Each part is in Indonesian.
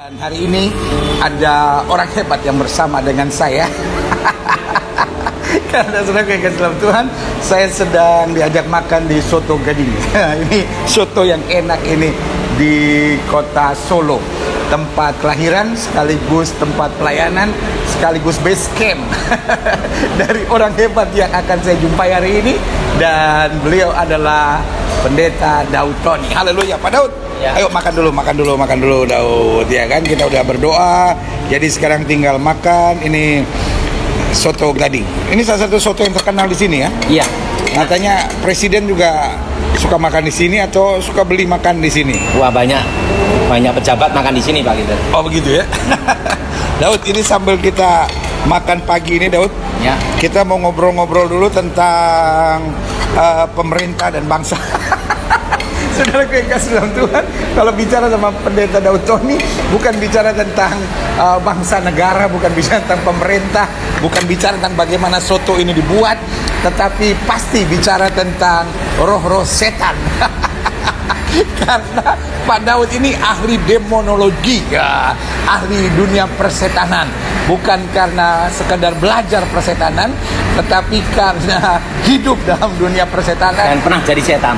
Dan hari ini ada orang hebat yang bersama dengan saya. Karena sudah kasih dalam Tuhan, saya sedang diajak makan di Soto Gading. Ini soto yang enak ini di kota Solo, tempat kelahiran sekaligus tempat pelayanan sekaligus base camp dari orang hebat yang akan saya jumpai hari ini, dan beliau adalah Pendeta Daud Tony. Haleluya, Pak Daud. Ya. Ayo makan dulu Daud, ya kan, kita udah berdoa. Jadi sekarang tinggal makan. Ini soto Gading. Ini salah satu soto yang terkenal di sini ya. Iya. Katanya presiden juga suka makan di sini atau suka beli makan di sini. Wah, banyak pejabat makan di sini Pak gitu. Oh begitu ya. Daud, ini sambil kita makan pagi ini Daud, Ya. kita mau ngobrol-ngobrol dulu tentang pemerintah dan bangsa. Saudara yang kasih dalam Tuhan, kalau bicara sama Pendeta Daud Tony, bukan bicara tentang bangsa negara, bukan bicara tentang pemerintah, bukan bicara tentang bagaimana soto ini dibuat, tetapi pasti bicara tentang roh-roh setan. Karena Pak Daud ini ahli demonologi, ya, ahli dunia persetanan. Bukan karena sekedar belajar persetanan, tetapi karena hidup dalam dunia persetanan Dan pernah jadi setan.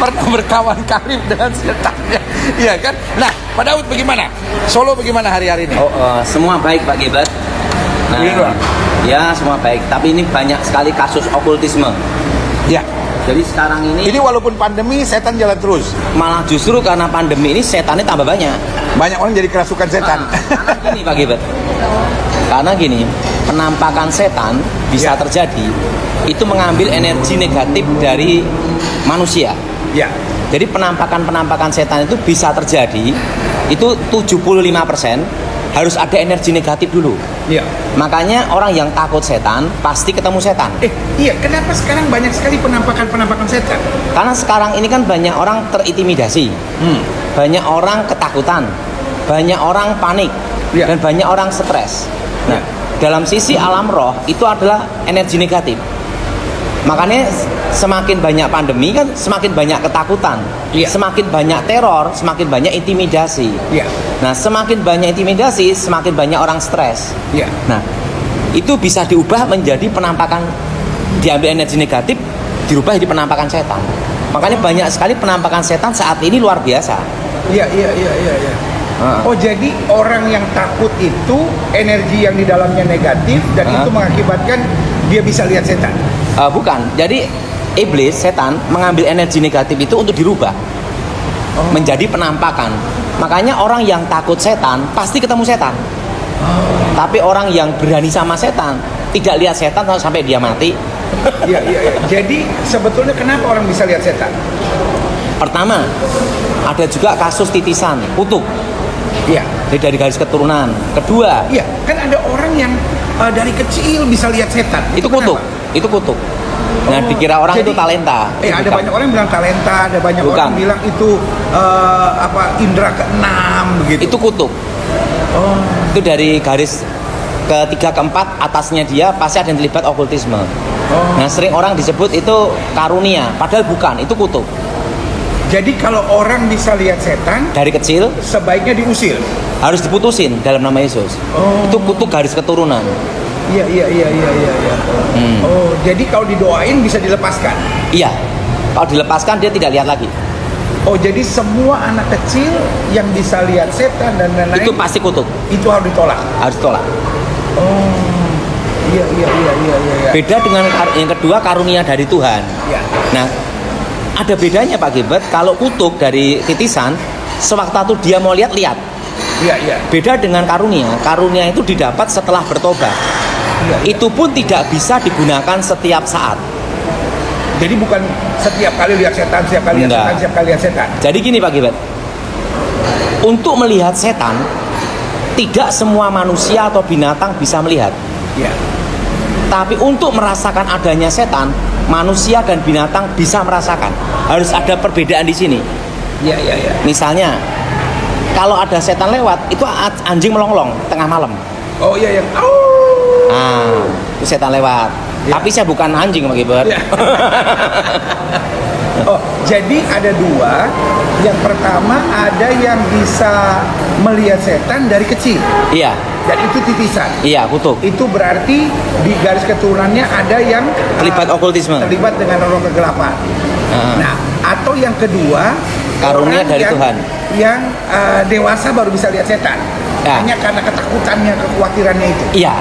pernah berkawan karib dengan setan, ya kan? Nah, Pak Daud bagaimana? Solo bagaimana hari-hari ini? Semua baik Pak Gilbert. Iya. Ya, semua baik. Tapi ini banyak sekali kasus okultisme. Ya. Jadi sekarang Ini walaupun pandemi, setan jalan terus. malah justru karena pandemi ini setannya tambah banyak. Banyak orang jadi kerasukan setan. Karena gini Pak Gilbert. Karena gini, penampakan setan bisa terjadi itu mengambil energi negatif dari manusia. Ya. Jadi penampakan setan itu bisa terjadi itu 75% harus ada energi negatif dulu. Iya. Makanya orang yang takut setan pasti ketemu setan. Iya, kenapa sekarang banyak sekali penampakan setan? Karena sekarang ini kan banyak orang terintimidasi. Banyak orang ketakutan. Banyak orang panik. Ya. Dan banyak orang stres. Nah, dalam sisi alam roh itu adalah energi negatif. Makanya semakin banyak pandemi kan semakin banyak ketakutan, semakin banyak teror, semakin banyak intimidasi. Nah, semakin banyak intimidasi, semakin banyak orang stres. Nah, itu bisa diubah menjadi penampakan, diambil energi negatif, dirubah jadi penampakan setan. Makanya banyak sekali penampakan setan saat ini luar biasa. Iya. Oh, jadi orang yang takut itu energi yang di dalamnya negatif dan itu mengakibatkan dia bisa lihat setan. Bukan, jadi iblis, setan mengambil energi negatif itu untuk dirubah menjadi penampakan. Makanya orang yang takut setan pasti ketemu setan. Tapi orang yang berani sama setan tidak lihat setan sampai dia mati. Iya. Jadi sebetulnya kenapa orang bisa lihat setan? Pertama, ada juga kasus titisan, kutuk. Iya. Jadi dari garis keturunan. Kedua, Iya, kan ada orang yang dari kecil bisa lihat setan. itu kutuk. Kenapa? Itu kutuk. Nah, dikira orang Jadi, itu talenta. ada Bukan. banyak orang yang bilang talenta, ada banyak Bukan. orang bilang itu indera keenam begitu. Itu kutuk. Itu dari garis ketiga keempat atasnya dia pasti ada yang terlibat okultisme. Nah, sering orang disebut itu karunia, padahal bukan, itu kutuk. Jadi kalau orang bisa lihat setan Dari kecil sebaiknya diusir. harus diputusin dalam nama Yesus. Itu kutuk garis keturunan. Iya. Oh, jadi kalau didoain bisa dilepaskan. Iya. Kalau dilepaskan dia tidak lihat lagi. Oh, jadi semua anak kecil yang bisa lihat setan dan lain-lain Itu pasti kutuk. itu harus ditolak. Harus ditolak. Oh. Iya. Beda dengan yang kedua, karunia dari Tuhan. Iya. Nah, ada bedanya Pak Gilbert. Kalau kutuk dari titisan, sewaktu dia mau lihat. Iya. Beda dengan karunia. Karunia itu didapat setelah bertobat. Iya. Itu pun tidak bisa digunakan setiap saat. Jadi bukan setiap kali lihat setan, setiap kali Enggak. lihat setan. Jadi gini Pak Gilbert, untuk melihat setan, tidak semua manusia atau binatang bisa melihat. Iya. Tapi untuk merasakan adanya setan, manusia dan binatang bisa merasakan. Harus ada perbedaan di sini. Iya. Misalnya, kalau ada setan lewat, itu anjing melonglong tengah malam. Oh iya. Itu setan lewat. Ya. Tapi saya bukan anjing Pak Gilbert. Ya. Oh, jadi ada dua. Yang pertama ada yang bisa melihat setan dari kecil. Iya, Dan itu titisan. iya, kutuk. Itu berarti di garis keturunannya ada yang Terlibat okultisme. terlibat dengan roh kegelapan. Nah, atau yang kedua, Karunia orang dari Tuhan. Yang dewasa baru bisa lihat setan. Ya. Hanya karena ketakutannya, kekhawatirannya itu. Iya.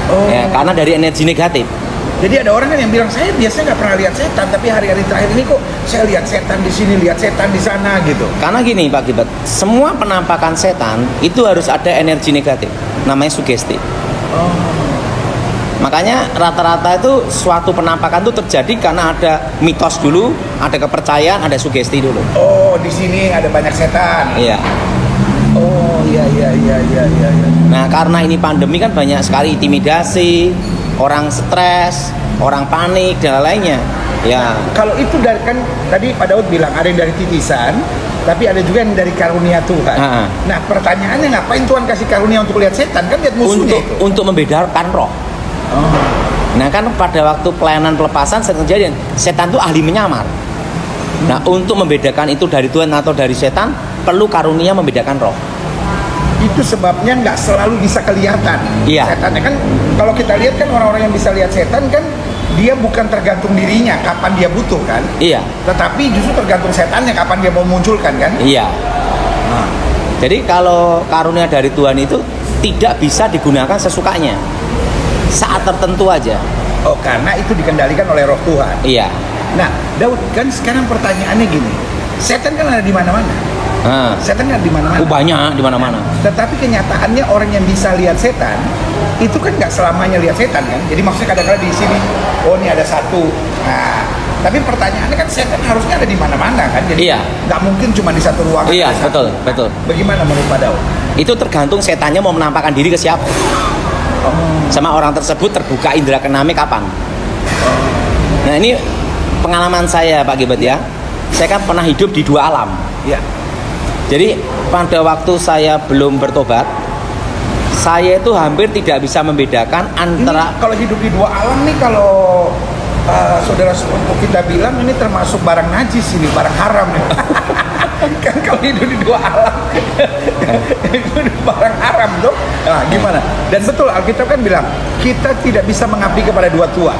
Oh. Ya, karena dari energi negatif. Jadi ada orang kan yang bilang, saya biasanya nggak pernah lihat setan, tapi hari-hari terakhir ini kok saya lihat setan di sini, lihat setan di sana gitu. Karena gini Pak Gilbert, semua penampakan setan itu harus ada energi negatif, namanya sugesti. Makanya rata-rata itu suatu penampakan itu terjadi karena ada mitos dulu, ada kepercayaan, ada sugesti dulu. Oh, di sini ada banyak setan. Iya. Oh, iya. Nah, karena ini pandemi kan banyak sekali intimidasi, orang stres, orang panik dan lainnya. Ya. Kalau itu dari kan tadi Pak Daud bilang ada yang dari titisan, tapi ada juga yang dari karunia Tuhan. Nah, pertanyaannya ngapain Tuhan kasih karunia untuk lihat setan? Kan lihat musuhnya itu. Untuk membedakan roh. Nah, kan pada waktu pelayanan pelepasan sering kejadian setan itu ahli menyamar. Nah, untuk membedakan itu dari Tuhan atau dari setan, perlu karunia membedakan roh. Itu sebabnya nggak selalu bisa kelihatan. Iya. Setannya kan, kalau kita lihat kan orang-orang yang bisa lihat setan kan dia bukan tergantung dirinya kapan dia butuh kan. Iya. Tetapi justru tergantung setannya kapan dia mau munculkan kan. Iya. Nah, Jadi kalau karunia dari Tuhan itu tidak bisa digunakan sesukanya. Saat tertentu aja. oh, karena itu dikendalikan oleh roh Tuhan. Iya. Nah, Daud, kan sekarang pertanyaannya gini. Setan kan ada di mana-mana. Nah, Setan kan ada di mana-mana. banyak di mana-mana. Tetapi kenyataannya orang yang bisa lihat setan itu kan nggak selamanya lihat setan kan. Jadi maksudnya kadang-kadang di sini, oh ini ada satu. Nah, tapi pertanyaannya kan setan harusnya ada di mana-mana kan. Jadi Iya. nggak mungkin cuma di satu ruangan. Iya, ada satu. betul, betul. Bagaimana menurut Pak Daud? Itu tergantung setannya mau menampakkan diri ke siapa. Sama orang tersebut terbuka indera keenamnya kapan. Nah, ini pengalaman saya Pak Gilbert ya. Saya kan pernah hidup di dua alam. Ya. Jadi pada waktu saya belum bertobat, saya itu hampir tidak bisa membedakan antara Ini kalau hidup di dua alam nih, kalau saudara sepupu kita bilang ini termasuk barang najis, ini barang haram nih. Kan kalau hidup di dua alam itu barang haram dong. Nah, gimana? Dan betul Alkitab kan bilang kita tidak bisa mengabdi kepada dua Tuhan.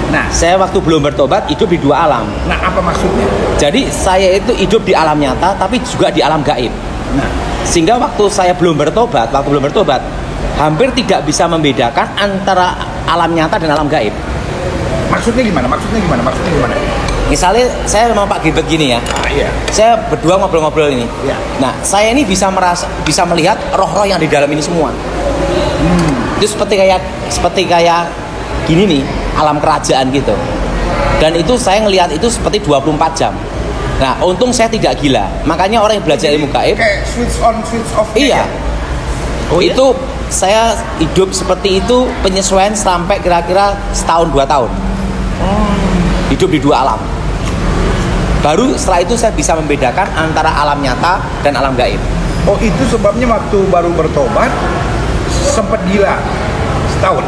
Nah, saya waktu belum bertobat hidup di dua alam. nah apa maksudnya? Jadi saya itu hidup di alam nyata tapi juga di alam gaib. Nah, Sehingga waktu saya belum bertobat, hampir tidak bisa membedakan antara alam nyata dan alam gaib. maksudnya gimana? Misalnya saya sama Pak Gilbert gini ya, Iya. saya berdua ngobrol-ngobrol ini. Iya. Nah, saya ini bisa melihat roh-roh yang di dalam ini semua. Itu seperti kayak gini nih, alam kerajaan gitu. Dan itu saya ngelihat itu seperti 24 jam. Nah, untung saya tidak gila. Makanya orang yang belajar ilmu gaib, Kayak switch on, switch off. iya. Oh, iya? Itu saya hidup seperti itu penyesuaian sampai kira-kira setahun 2 tahun. Hidup di dua alam. Baru setelah itu saya bisa membedakan antara alam nyata dan alam gaib. Oh, itu sebabnya waktu baru bertobat sempat gila setahun.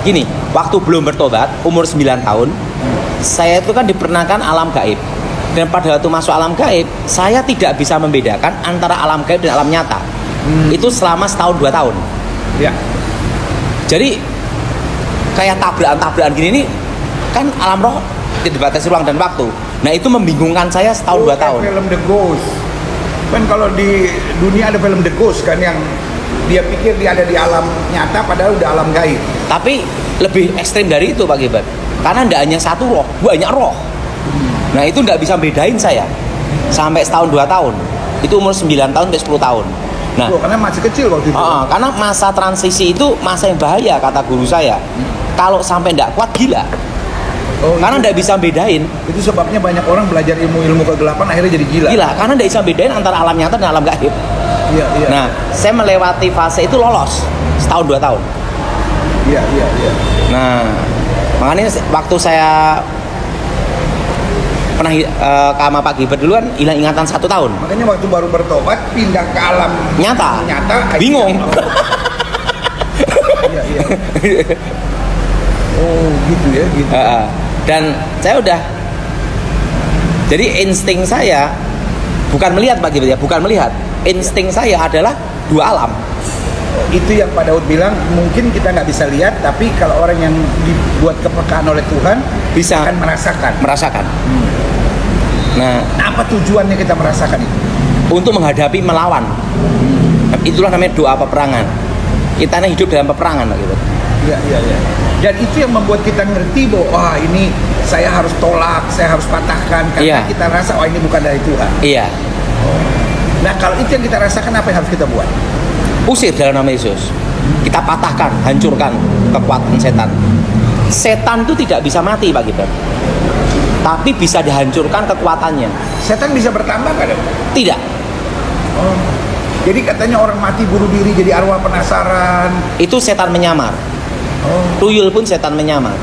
Gini, waktu belum bertobat, umur 9 tahun, saya itu kan diperanakan alam gaib. Dan pada waktu masuk alam gaib, saya tidak bisa membedakan antara alam gaib dan alam nyata. Itu selama setahun 2 tahun. Ya. Jadi kayak tabrakan-tabrakan gini nih, kan alam roh tidak dibatasi ruang dan waktu. Nah, itu membingungkan saya setahun 2 tahun. Film The Ghost. Kan kalau di dunia ada film The Ghost kan yang dia pikir dia ada di alam nyata padahal udah alam gaib. Tapi lebih ekstrim dari itu Pak Gilbert. Karena tidak hanya satu roh, banyak roh. Nah, itu tidak bisa bedain saya. Sampai setahun 2 tahun. Itu umur 9 tahun sampai 10 tahun. Nah, Karena masih kecil waktu itu. karena masa transisi itu masa yang bahaya kata guru saya. Kalau sampai tidak kuat gila. Oh, Karena itu, tidak bisa bedain. itu sebabnya banyak orang belajar ilmu kegelapan akhirnya jadi gila. Gila, karena tidak bisa bedain antara alam nyata dan alam gaib. Iya. Nah, saya melewati fase itu lolos setahun 2 tahun. Iya. Nah, makanya waktu saya pernah sama Pak Gilbert duluan hilang ingatan 1 tahun. Makanya waktu baru bertobat pindah ke alam Nyata. Bingung. Iya. Oh, gitu ya, gitu. Dan saya udah Jadi insting saya bukan melihat Pak Gibran ya, bukan melihat. Insting saya adalah dua alam. Itu yang Pak Daud bilang, mungkin kita nggak bisa lihat, tapi kalau orang yang dibuat kepekaan oleh Tuhan Bisa. akan merasakan. Nah, Apa tujuannya kita merasakan itu? untuk menghadapi melawan. Itulah namanya doa peperangan. Kita ini hidup dalam peperangan gitu. Iya. Dan itu yang membuat kita ngerti bahwa wah ini saya harus tolak, saya harus patahkan karena Iya. kita rasa wah ini bukan dari Tuhan. Iya. Nah kalau itu yang kita rasakan, apa yang harus kita buat? Usir dalam nama Yesus. Kita patahkan, hancurkan kekuatan setan. Setan itu tidak bisa mati Pak Gibran, tapi bisa dihancurkan kekuatannya. Setan bisa bertambah nggak dong? Tidak. Oh. Jadi katanya orang mati bunuh diri jadi arwah penasaran. Itu setan menyamar. Oh. Tuyul pun setan menyamar.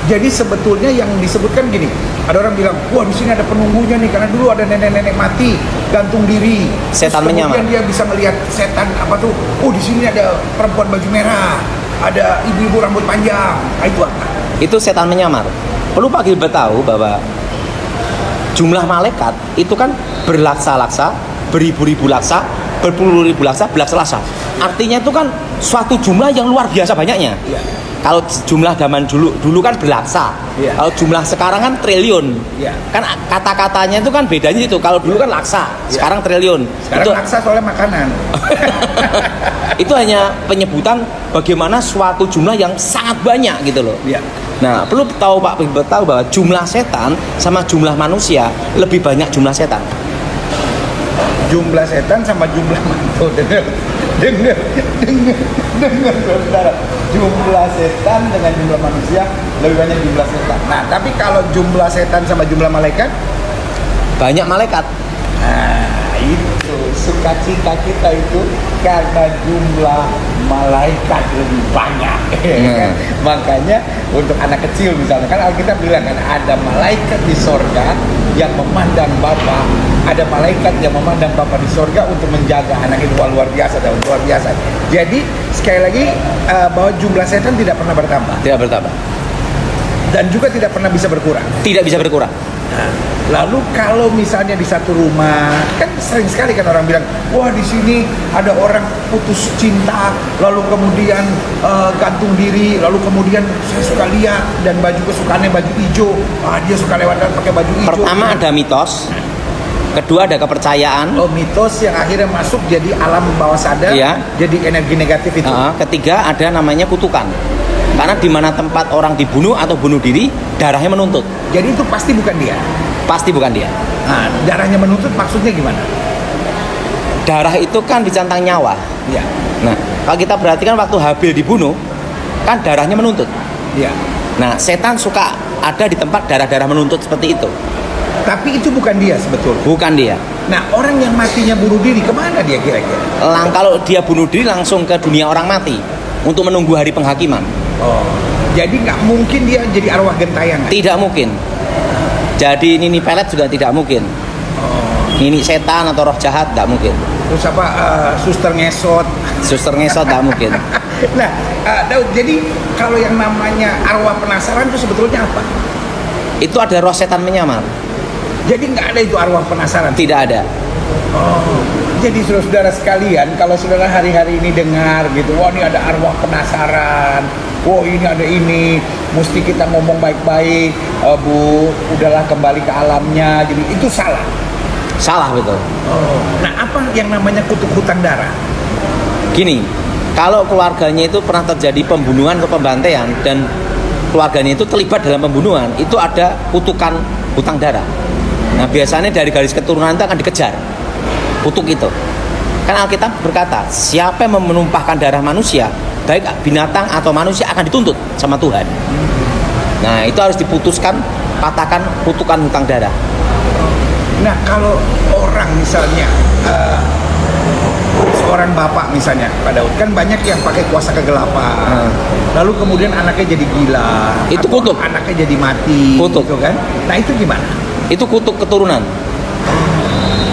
Jadi sebetulnya yang disebutkan gini, ada orang bilang, wah di sini ada penunggunya nih karena dulu ada nenek-nenek mati gantung diri. Setan Terus menyamar. kemudian dia bisa melihat setan apa tuh? Oh di sini ada perempuan baju merah, ada ibu-ibu rambut panjang. Nah, itu apa? Itu setan menyamar. Perlu Pak Gilbert tahu bahwa jumlah malaikat itu kan berlaksa-laksa, beribu-ribu laksa, berpuluh-ribu laksa, berlaksa-laksa. Artinya itu kan suatu jumlah yang luar biasa banyaknya. Iya. Kalau jumlah zaman dulu kan berlaksa. Iya. Kalau jumlah sekarang kan triliun. Iya. Kan kata-katanya itu kan bedanya itu. Kalau dulu kan laksa, Iya. sekarang triliun. Sekarang Itu maksa soalnya makanan. itu hanya penyebutan bagaimana suatu jumlah yang sangat banyak gitu loh. Iya. Nah, perlu tahu Pak Gilbert tahu bahwa jumlah setan sama jumlah manusia lebih banyak jumlah setan. Jumlah setan sama jumlah mantu. Dengar, saudara. Jumlah setan dengan jumlah manusia lebih banyak jumlah setan. Nah, tapi kalau jumlah setan sama jumlah malaikat, Banyak malaikat. nah itu sukacita kita itu karena jumlah malaikat lebih banyak. Hmm. Makanya untuk anak kecil misalnya, kan Alkitab bilang kan ada malaikat di sorga yang memandang Bapa, ada malaikat yang memandang Bapa di sorga untuk menjaga anak itu. Luar biasa dan luar biasa. Jadi sekali lagi bahwa jumlah setan tidak pernah bertambah Tidak bertambah. dan juga tidak pernah bisa berkurang. Tidak bisa berkurang. Lalu kalau misalnya di satu rumah, kan sering sekali kan orang bilang, wah di sini ada orang putus cinta, lalu kemudian gantung diri, lalu kemudian saya suka lihat dan baju kesukaannya baju hijau, dia suka lewat dan pakai baju hijau. Pertama ada mitos, kedua ada kepercayaan, mitos yang akhirnya masuk jadi alam bawah sadar, Iya. jadi energi negatif itu. ketiga ada namanya kutukan. Karena di mana tempat orang dibunuh atau bunuh diri, darahnya menuntut. Jadi itu pasti bukan dia. Pasti bukan dia. Nah, darahnya menuntut maksudnya gimana? Darah itu kan dicantang nyawa. Iya, Nah, kalau kita perhatikan waktu Habil dibunuh, kan darahnya menuntut. iya. Nah, setan suka ada di tempat darah-darah menuntut seperti itu. Tapi itu bukan dia sebetulnya. Bukan dia. Nah, orang yang matinya bunuh diri, kemana dia kira-kira? Kalau dia bunuh diri langsung ke dunia orang mati untuk menunggu hari penghakiman. Oh, jadi nggak mungkin dia jadi arwah gentayangan. Tidak mungkin. Jadi nini pelet juga tidak mungkin. Nini setan atau roh jahat tidak mungkin. Terus apa? Suster ngesot. Suster ngesot tidak mungkin. Nah, Daud, jadi kalau yang namanya arwah penasaran itu sebetulnya apa? Itu ada roh setan menyamar. Jadi nggak ada itu arwah penasaran. Tidak ada. Oh, jadi saudara-saudara sekalian, kalau saudara hari-hari ini dengar gitu, wah ini ada arwah penasaran, wah ini ada ini, mesti kita ngomong baik-baik, Bu, udahlah kembali ke alamnya, jadi itu salah. Salah betul. Oh, nah apa yang namanya kutuk hutang darah? Gini, kalau keluarganya itu pernah terjadi pembunuhan atau pembantaian dan keluarganya itu terlibat dalam pembunuhan, itu ada kutukan hutang darah. Nah, biasanya dari garis keturunan itu akan dikejar. Kutuk itu. Kan Alkitab berkata, siapa yang menumpahkan darah manusia, baik binatang atau manusia akan dituntut sama Tuhan. Nah, itu harus diputuskan, patahkan kutukan hutang darah. Nah kalau orang misalnya seorang bapak misalnya, Pak Daud, kan banyak yang pakai kuasa kegelapan, lalu kemudian anaknya jadi gila, Itu atau kutuk. anaknya jadi mati, Kutuk. gitu kan? Nah itu gimana? Itu kutuk keturunan.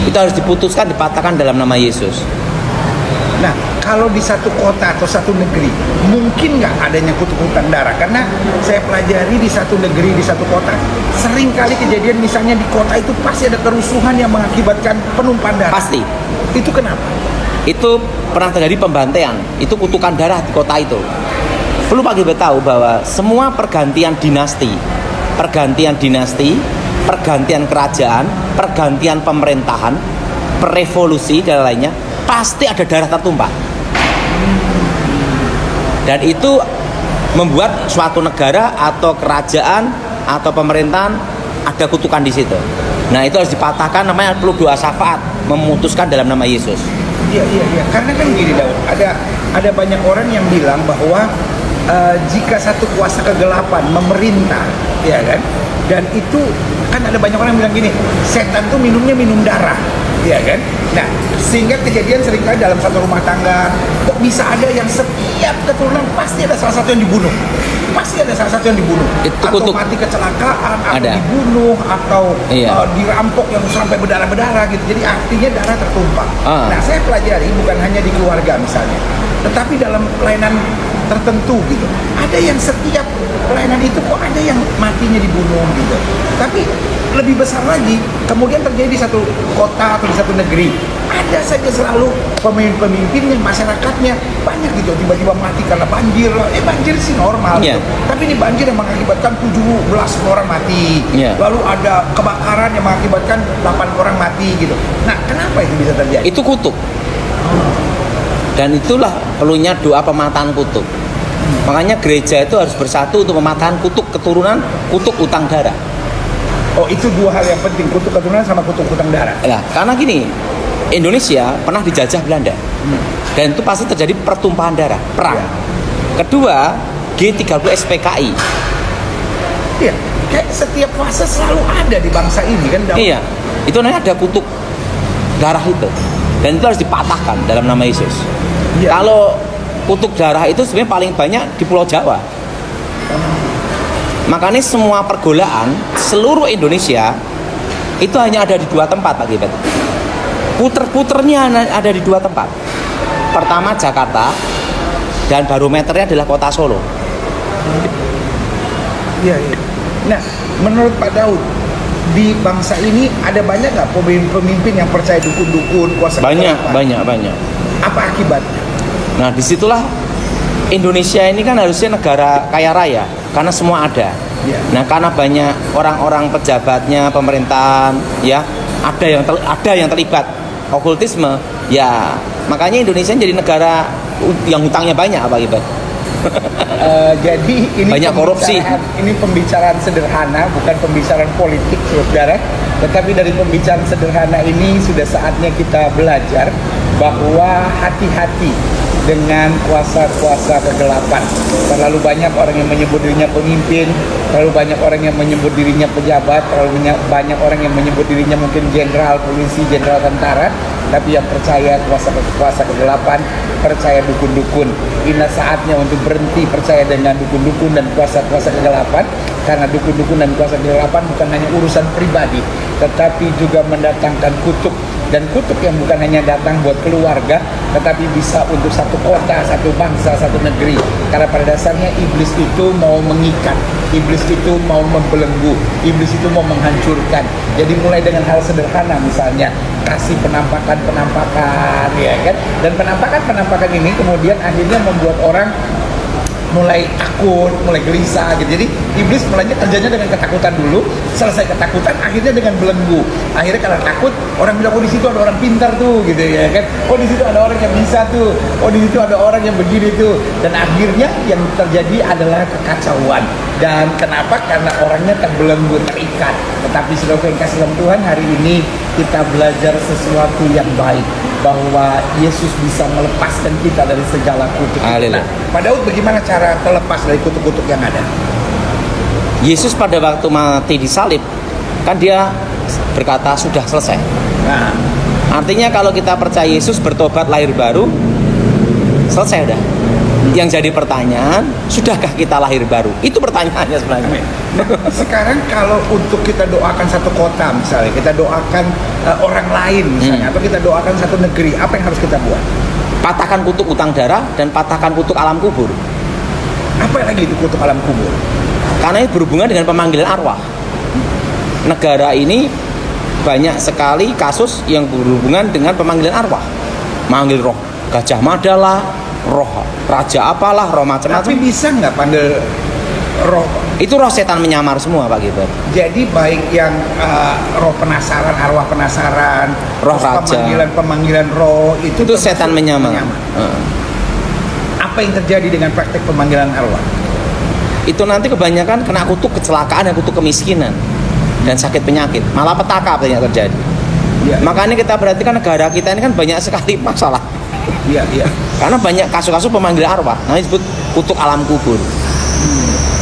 Itu harus diputuskan, dipatahkan dalam nama Yesus. Nah, kalau di satu kota atau satu negeri, mungkin nggak adanya kutub-kutuban darah? Karena saya pelajari di satu negeri, di satu kota, sering kali kejadian misalnya di kota itu pasti ada kerusuhan yang mengakibatkan penumpahan darah. Pasti. Itu kenapa? Itu pernah terjadi pembantaian, itu kutukan darah di kota itu. Perlu Pak Gilbert tahu bahwa semua pergantian dinasti, pergantian kerajaan, pergantian pemerintahan, revolusi dan lainnya, pasti ada darah tertumpah. Dan itu membuat suatu negara atau kerajaan atau pemerintahan ada kutukan di situ. Nah, itu harus dipatahkan, namanya perlu doa syafaat, memutuskan dalam nama Yesus. Iya. Karena kan gini, Daud, ada banyak orang yang bilang bahwa jika satu kuasa kegelapan memerintah, ya kan, dan itu kan ada banyak orang yang bilang gini, setan tuh minum darah, ya kan. Nah, sehingga kejadian seringkali dalam satu rumah tangga, kok bisa ada yang setiap keturunan pasti ada salah satu yang dibunuh, Itu atau kutuk. mati kecelakaan, atau Ada. dibunuh, atau Iya. dirampok yang sampai berdarah gitu. Jadi artinya darah tertumpah. Nah, saya pelajari bukan hanya di keluarga misalnya, tetapi dalam pelayanan tertentu gitu. Ada yang setiap pelayanan itu kok ada yang matinya dibunuh gitu. Tapi lebih besar lagi, kemudian terjadi di satu kota atau di satu negeri, ada saja selalu pemimpin-pemimpinnya, masyarakatnya banyak gitu tiba-tiba mati karena banjir. Banjir sih normal gitu. Tapi ini banjir yang mengakibatkan 17 orang mati. Lalu ada kebakaran yang mengakibatkan 8 orang mati gitu. Nah, kenapa itu bisa terjadi? Itu kutuk. Dan itulah perlunya doa pematahan kutuk. Makanya gereja itu harus bersatu untuk pematahan kutuk keturunan, kutuk utang darah. Oh, itu dua hal yang penting, kutuk keturunan sama kutuk utang darah. Ya, karena gini, Indonesia pernah dijajah Belanda. Dan itu pasti terjadi pertumpahan darah, perang. Kedua, G30 SPKI. Iya, kayak setiap fase selalu ada di bangsa ini kan, Daud? Iya, itu namanya ada kutuk darah itu. Dan itu harus dipatahkan dalam nama Yesus. Iya. Kalau kutuk darah itu sebenarnya paling banyak di Pulau Jawa. Makanya semua pergolaan seluruh Indonesia itu hanya ada di 2 tempat, Pak Gilbert. Puter-puternya ada di 2 tempat. Pertama Jakarta, dan barometernya adalah kota Solo. Iya. Nah, menurut Pak Daud, di bangsa ini ada banyak nggak pemimpin yang percaya dukun-dukun, kuasa kegelapan? Banyak. Apa akibatnya? Nah, disitulah Indonesia ini kan harusnya negara kaya raya karena semua ada. Ya. Nah, karena banyak orang-orang pejabatnya, pemerintahan, ya ada yang terlibat okultisme, ya makanya Indonesia jadi negara yang hutangnya banyak, Pak Ibat. Jadi ini banyak korupsi. Ini pembicaraan sederhana, bukan pembicaraan politik, saudara. Tetapi dari pembicaraan sederhana ini sudah saatnya kita belajar bahwa hati-hati dengan kuasa-kuasa kegelapan. Terlalu banyak orang yang menyebut dirinya pemimpin, terlalu banyak orang yang menyebut dirinya pejabat, terlalu banyak orang yang menyebut dirinya mungkin jenderal polisi, jenderal tentara, tapi yang percaya kuasa kegelapan, percaya dukun-dukun. Ini saatnya untuk berhenti percaya dengan dukun-dukun dan kuasa-kuasa kegelapan, karena dukun-dukun dan kuasa kegelapan bukan hanya urusan pribadi, tetapi juga mendatangkan kutuk. Dan kutuk yang bukan hanya datang buat keluarga, tetapi bisa untuk satu kota, satu bangsa, satu negeri. Karena pada dasarnya iblis itu mau mengikat, iblis itu mau membelenggu, iblis itu mau menghancurkan. Jadi mulai dengan hal sederhana, misalnya kasih penampakan, ya kan? Dan penampakan ini kemudian akhirnya membuat orang mulai takut, mulai gelisah gitu. Jadi iblis mulainya kerjanya dengan ketakutan dulu, selesai ketakutan akhirnya dengan belenggu. Akhirnya karena takut, orang bilang, oh di situ ada orang pintar tuh gitu ya kan. Oh di situ ada orang yang bisa tuh. Oh di situ ada orang yang begini tuh. Dan akhirnya yang terjadi adalah kekacauan. Dan kenapa? Karena orangnya terbelenggu, terikat. Tetapi saudara yang kasih dalam Tuhan, hari ini kita belajar sesuatu yang baik, bahwa Yesus bisa melepaskan kita dari segala kutuk. Nah, Pak Daud, bagaimana cara terlepas dari kutuk-kutuk yang ada? Yesus pada waktu mati disalib, kan dia berkata sudah selesai. Nah, artinya kalau kita percaya Yesus, bertobat, lahir baru, selesai udah. Yang jadi pertanyaan, sudahkah kita lahir baru? Itu pertanyaannya sebenarnya. Sekarang kalau untuk kita doakan satu kota misalnya, kita doakan orang lain misalnya, atau kita doakan satu negeri, apa yang harus kita buat? patahkan kutuk utang darah dan patahkan kutuk alam kubur. Apa lagi itu kutuk alam kubur? Karena ini berhubungan dengan pemanggilan arwah. Negara ini banyak sekali kasus yang berhubungan dengan pemanggilan arwah. Manggil roh Gajah Mada lah, roh raja apalah, roh macam-macam. Tapi bisa nggak panggil roh? Itu roh setan menyamar semua, Pak Gilbert. Jadi baik yang roh penasaran, arwah penasaran, Roh terus raja. pemanggilan roh itu Setan termasuk menyamar. Apa yang terjadi dengan praktek pemanggilan arwah? Itu nanti kebanyakan kena kutuk kecelakaan dan kutuk kemiskinan dan sakit penyakit, malah petaka banyak terjadi. Ya. Makanya kita perhatikan negara kita ini kan banyak sekali masalah. Iya, iya. Karena banyak kasus-kasus pemanggilan arwah. Nah, disebut kutuk alam kubur.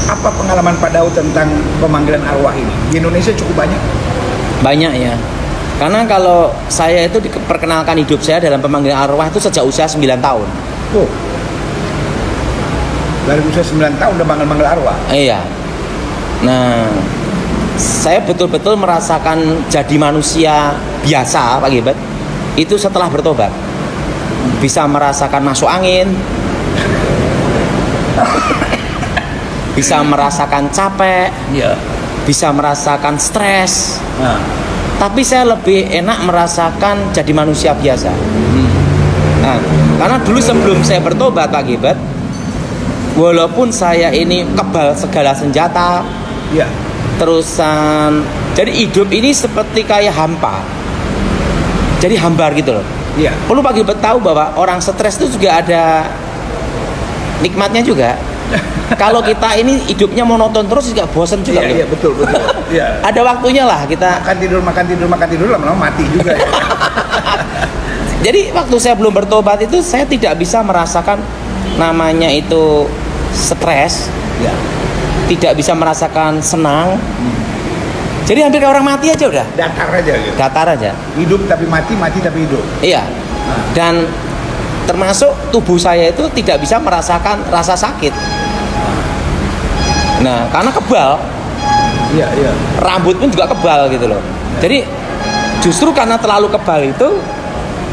Apa pengalaman Pak Daud tentang pemanggilan arwah ini? Di Indonesia cukup banyak. Banyak ya. Karena kalau saya itu diperkenalkan hidup saya dalam pemanggilan arwah itu sejak usia 9 tahun. Oh. Dari usia 9 tahun udah manggil-manggil arwah. Iya. Nah, saya betul-betul merasakan jadi manusia biasa, Pak Gilbert, itu setelah bertobat. Bisa merasakan masuk angin, bisa merasakan capek, Iya. bisa merasakan stres. Nah. Tapi saya lebih enak merasakan jadi manusia biasa. Nah, karena dulu sebelum saya bertobat, Pak Gilbert, walaupun saya ini kebal segala senjata, Iya. terusan, jadi hidup ini seperti kayak hampa, jadi hambar gitu loh. Iya. Perlu Pak Gilbert tahu bahwa orang stres itu juga ada nikmatnya juga. Kalau kita ini hidupnya monoton terus juga bosan juga. Iya, loh. iya, betul, betul. Iya. Ada waktunya lah kita. Makan tidur, lama-lama mati juga ya. Jadi waktu saya belum bertobat itu saya tidak bisa merasakan namanya itu stres, Iya. tidak bisa merasakan senang. Jadi hampir kayak orang mati aja udah. Datar aja gitu. Datar aja. Hidup tapi mati, mati tapi hidup. Iya. Dan termasuk tubuh saya itu tidak bisa merasakan rasa sakit. Nah, karena kebal, Iya, iya. rambut pun juga kebal gitu loh. Jadi justru karena terlalu kebal itu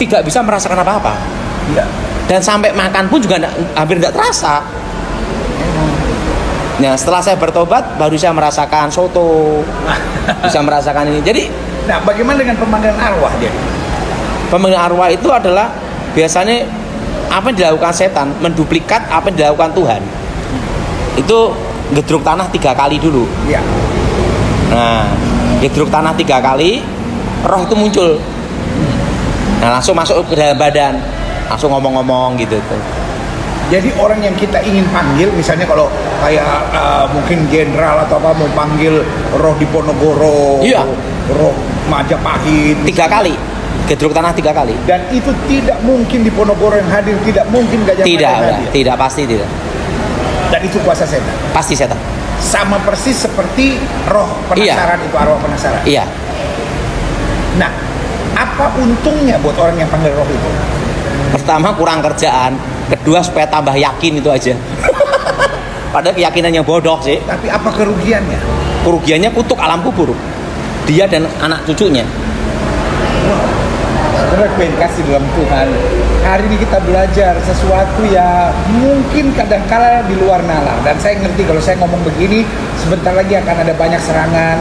tidak bisa merasakan apa-apa. Iya. Dan sampai makan pun juga hampir tidak terasa. Nah, setelah saya bertobat baru saya merasakan soto, bisa merasakan ini. Jadi Nah, bagaimana dengan pemanggilan arwah dia? pemanggilan arwah itu adalah biasanya apa yang dilakukan setan menduplikat apa yang dilakukan Tuhan. Itu gedruk tanah 3 kali dulu. Iya. Nah, gedruk tanah 3 kali, roh itu muncul. Nah, langsung masuk ke dalam badan, langsung ngomong-ngomong gitu tuh. Jadi orang yang kita ingin panggil, misalnya kalau kayak mungkin jenderal atau apa mau panggil roh Diponegoro, Iya. roh Majapahit, 3 kali, gedruk tanah 3 kali. dan itu tidak mungkin Diponegoro yang hadir, tidak mungkin Gajah Mada Tidak, yang hadir. tidak pasti tidak. Dan itu kuasa setan. Pasti setan. Sama persis seperti roh penasaran itu, arwah penasaran. Iya. Nah, apa untungnya buat orang yang panggil roh itu? Pertama kurang kerjaan, kedua supaya tambah yakin itu aja. Padahal keyakinan yang bodoh sih. Tapi apa kerugiannya? Kerugiannya kutuk alam kubur. Dia dan anak cucunya. Sebenarnya kasih dalam Tuhan. Hari ini kita belajar sesuatu yang mungkin kadang-kala di luar nalar. Dan saya ngerti kalau saya ngomong begini, sebentar lagi akan ada banyak serangan,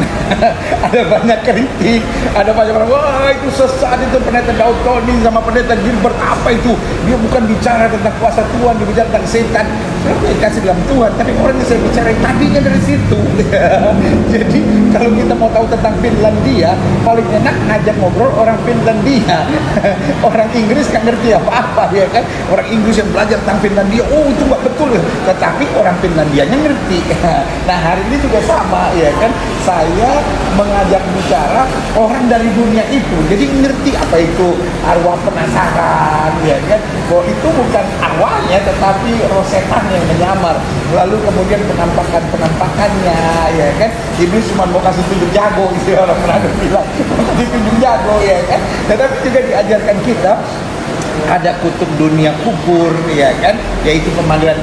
ada banyak kritik, ada banyak orang, wah itu sesat itu pendeta Daud Tony sama pendeta Gilbert, apa itu? Dia bukan bicara tentang kuasa Tuhan, dia bicara tentang setan. Saya kasih dalam Tuhan, tapi orang yang saya bicara tadinya dari situ. Jadi kalau kita mau tahu tentang Finlandia, paling enak ngajak ngobrol orang Finlandia. Orang Inggris nggak ngerti apa-apa ya kan, orang Inggris yang belajar tentang Finlandia, oh itu nggak betul, tetapi orang Finlandianya ngerti. Nah hari ini juga sama ya kan, saya mengajak bicara orang dari dunia itu, jadi ngerti apa itu arwah penasaran ya kan, bahwa itu bukan arwahnya tetapi roh setan yang menyamar, lalu kemudian penampakannya ya kan, iblis cuma mau kasih tunjuk jago gitu, orang pernah bilang mau kasih tunjuk jago ya kan, tetapi juga diajarkan kita ada kutub dunia kubur, ya kan, yaitu pemanggilan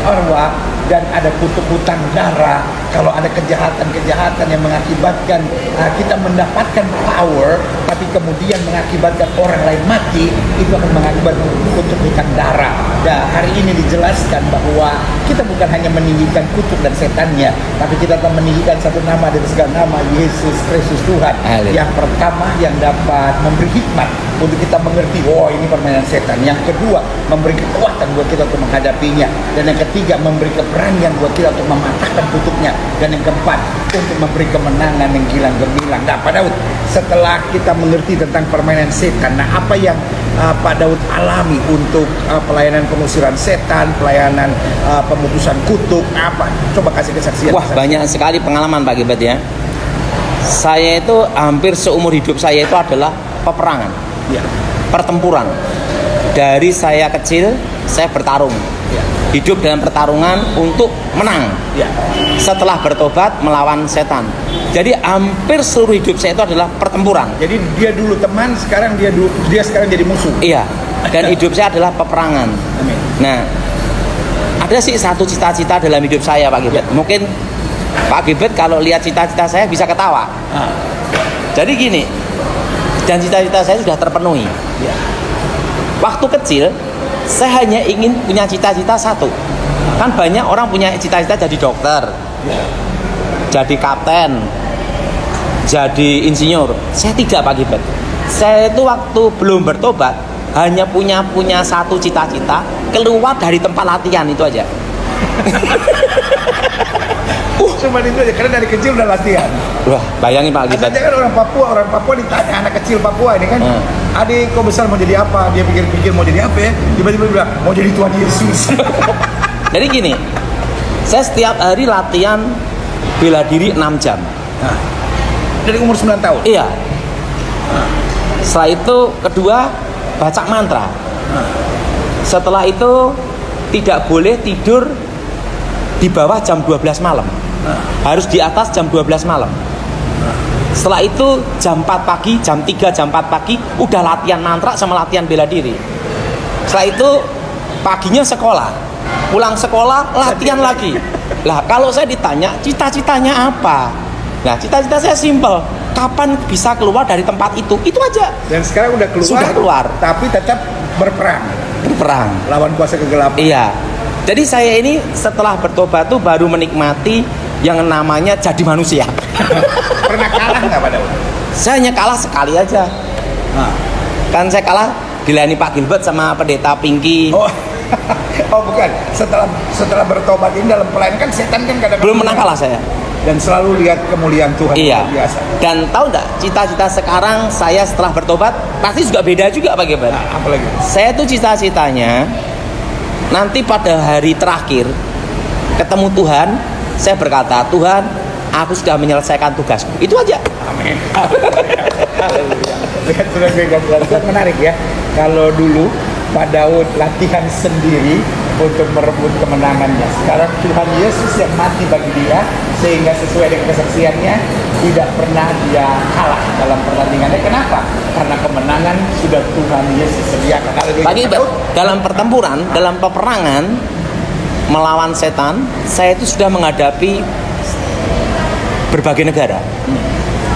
arwah, dan ada kutub hutang darah. Kalau ada kejahatan yang mengakibatkan kita mendapatkan power, tapi kemudian mengakibatkan orang lain mati, itu akan mengakibatkan kutub hutang darah. Dan hari ini dijelaskan bahwa kita bukan hanya meninggikan kutub dan setannya, tapi kita akan meninggikan satu nama dari segala nama, Yesus Kristus Tuhan. Yang pertama yang dapat memberi hikmat untuk kita mengerti, oh ini permainan setan. Yang kedua, memberi kekuatan buat kita untuk menghadapinya. Dan yang ketiga, memberi keberanian buat kita untuk mematahkan kutubnya. Dan yang keempat, untuk memberi kemenangan yang gilang gemilang. Nah, Pak Daud, setelah kita mengerti tentang permainan setan, nah apa yang Pak Daud alami untuk pelayanan pengusiran setan, pelayanan pemutusan kutub, apa? Coba kasih kesaksian. Wah, banyak sekali pengalaman Pak Gilbert ya. Saya itu hampir seumur hidup saya itu adalah peperangan, ya, pertempuran. Dari saya kecil, saya bertarung, ya, hidup dalam pertarungan untuk menang. ya. Setelah bertobat melawan setan. Jadi hampir seluruh hidup saya itu adalah pertempuran. Jadi dia dulu teman, sekarang dia sekarang jadi musuh. Iya. Dan hidup saya adalah peperangan. Amin. Nah, ada sih satu cita-cita dalam hidup saya Pak Gilbert. Mungkin Pak Gilbert kalau lihat cita-cita saya bisa ketawa. Jadi gini, dan cita-cita saya sudah terpenuhi. Ya. Waktu kecil, saya hanya ingin punya cita-cita satu. Kan banyak orang punya cita-cita jadi dokter, jadi kapten, jadi insinyur. Saya tidak Pak Gilbert. Saya itu waktu belum bertobat hanya punya satu cita-cita, keluar dari tempat latihan itu aja. Cuma itu aja, karena dari kecil udah latihan. Wah, bayangin Pak Gilbert. Asalnya kan orang Papua ditanya, anak kecil Papua ini kan, adik kau besar mau jadi apa? Dia pikir-pikir mau jadi apa ya? Tiba-tiba bilang mau jadi Tuhan Yesus. Jadi gini, saya setiap hari latihan bela diri 6 jam. Nah, dari umur 9 tahun? Iya. Setelah itu kedua baca mantra. Setelah itu tidak boleh tidur di bawah jam 12 malam. Harus di atas jam 12 malam. Setelah itu jam 4 pagi, jam 3, jam 4 pagi udah latihan mantra sama latihan bela diri. Setelah itu paginya sekolah, pulang sekolah latihan lagi. Lah kalau saya ditanya cita-citanya apa? Nah, cita-cita saya simpel. Kapan bisa keluar dari tempat itu? Itu aja. Dan sekarang udah keluar. Sudah keluar. Tapi tetap berperang. Berperang. Lawan kuasa kegelapan. Iya. Jadi saya ini setelah bertobat tuh baru menikmati yang namanya jadi manusia. Pernah kalah nggak Pak Daud? Saya hanya kalah sekali aja. Kan saya kalah dilayani Pak Gilbert sama pendeta Pinky. Oh bukan. Setelah bertobat ini dalam pelayanan kan setan kan kadang-kadang Belum menang kalah saya. Dan selalu lihat kemuliaan Tuhan. Iya. Luar biasa. Dan tahu nggak cita-cita sekarang saya setelah bertobat pasti juga beda juga Pak Gilbert. Nah, apa lagi? Saya tuh cita-citanya nanti pada hari terakhir ketemu Tuhan, saya berkata, Tuhan, aku sudah menyelesaikan tugasku. Itu aja. Amin. Lihat sudah menarik ya. Kalau dulu Pak Daud latihan sendiri untuk merebut kemenangannya. Sekarang Tuhan Yesus yang mati bagi dia, sehingga sesuai dengan kesaksiannya tidak pernah dia kalah dalam pertandingannya. Kenapa? Karena kemenangan sudah Tuhan Yesus sediakan. Bagi dalam pertempuran, dalam peperangan melawan setan, saya itu sudah menghadapi berbagai negara.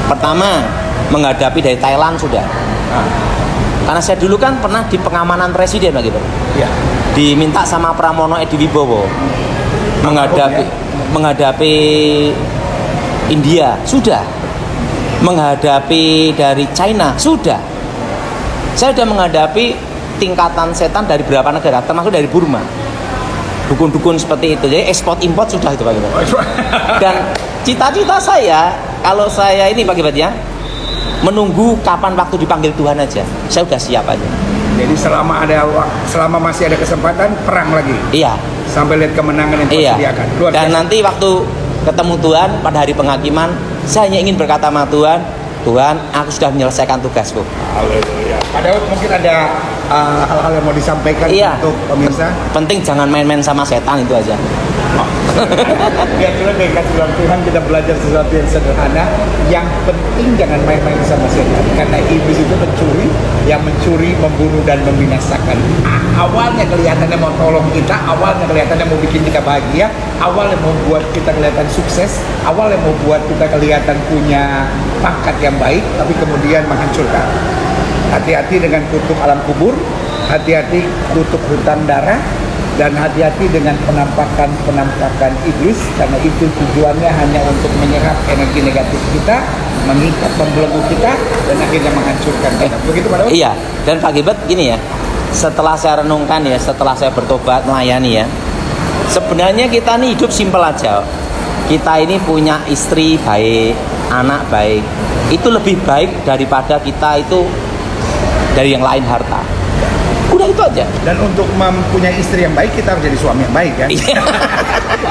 Pertama, menghadapi dari Thailand sudah. Karena saya dulu kan pernah di pengamanan presiden lagi, Pak. Ya. Diminta sama Pramono Edi Wibowo menghadapi India sudah, menghadapi dari China sudah. Saya sudah menghadapi tingkatan setan dari beberapa negara, termasuk dari Burma. Dukun-dukun seperti itu. Jadi ekspor import sudah itu Pak Gilbert. Dan cita-cita saya, kalau saya ini Pak Gilbert ya, menunggu kapan waktu dipanggil Tuhan aja. Saya sudah siap aja. Jadi selama masih ada kesempatan perang lagi. Iya. Sampai lihat kemenangan yang Tuhan sediakan. Luar Dan biasa. nanti waktu ketemu Tuhan pada hari penghakiman, saya hanya ingin berkata sama Tuhan, Tuhan, aku sudah menyelesaikan tugasku. Haleluya. Pak Daud, mungkin ada hal-hal yang mau disampaikan Iya. untuk pemirsa? Penting jangan main-main sama setan, itu aja. Ya Tuhan, dari kasih dalam Tuhan kita belajar sesuatu yang sederhana. Yang penting jangan main-main sama setan, karena iblis itu mencuri, yang mencuri, membunuh dan membinasakan. Awalnya kelihatannya mau tolong kita, awalnya kelihatannya mau bikin kita bahagia, awalnya mau buat kita kelihatan sukses, awalnya mau buat kita kelihatan punya pangkat yang baik, tapi kemudian menghancurkan. Hati-hati dengan kutuk alam kubur, hati-hati kutuk hutan darah, dan hati-hati dengan penampakan iblis, karena itu tujuannya hanya untuk menyerap energi negatif kita, mengikat, membelenggu kita, dan akhirnya menghancurkan kita. Begitu Pak Daud? Iya, dan Pak Gilbert gini ya, setelah saya renungkan ya, setelah saya bertobat melayani ya, sebenarnya kita nih hidup simpel aja. Kita ini punya istri baik, anak baik, itu lebih baik daripada kita itu dari yang lain harta. Udah itu aja. Dan untuk mempunyai istri yang baik, kita harus jadi suami yang baik kan? Iya.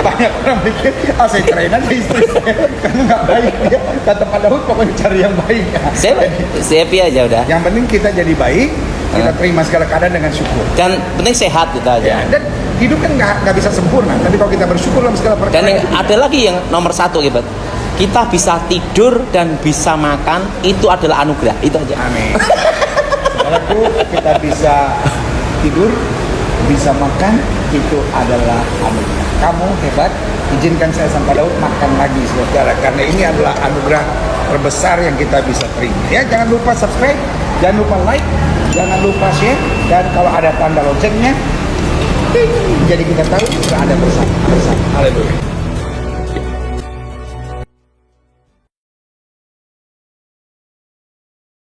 Banyak orang mikir, saya cerain aja istri saya karena nggak baik dia. Kata Pak Daud, pokoknya cari yang baik. Saya happy aja udah. Yang penting kita jadi baik, kita terima segala keadaan dengan syukur. Dan penting sehat gitu aja. Dan hidup kan nggak bisa sempurna, tapi kalau kita bersyukur dalam segala perkara. Dan yang ada lagi yang nomor satu Gilbert, kita bisa tidur dan bisa makan, itu adalah anugerah. Itu aja. Amin. Saudaraku, kita bisa tidur, bisa makan, itu adalah anugerah. Kamu hebat, izinkan saya sampai Daud makan lagi saudara, karena ini adalah anugerah terbesar yang kita bisa terima. Ya, jangan lupa subscribe, jangan lupa like, jangan lupa share, dan kalau ada tanda loncengnya, jadi kita tahu sudah ada bersama. Haleluya.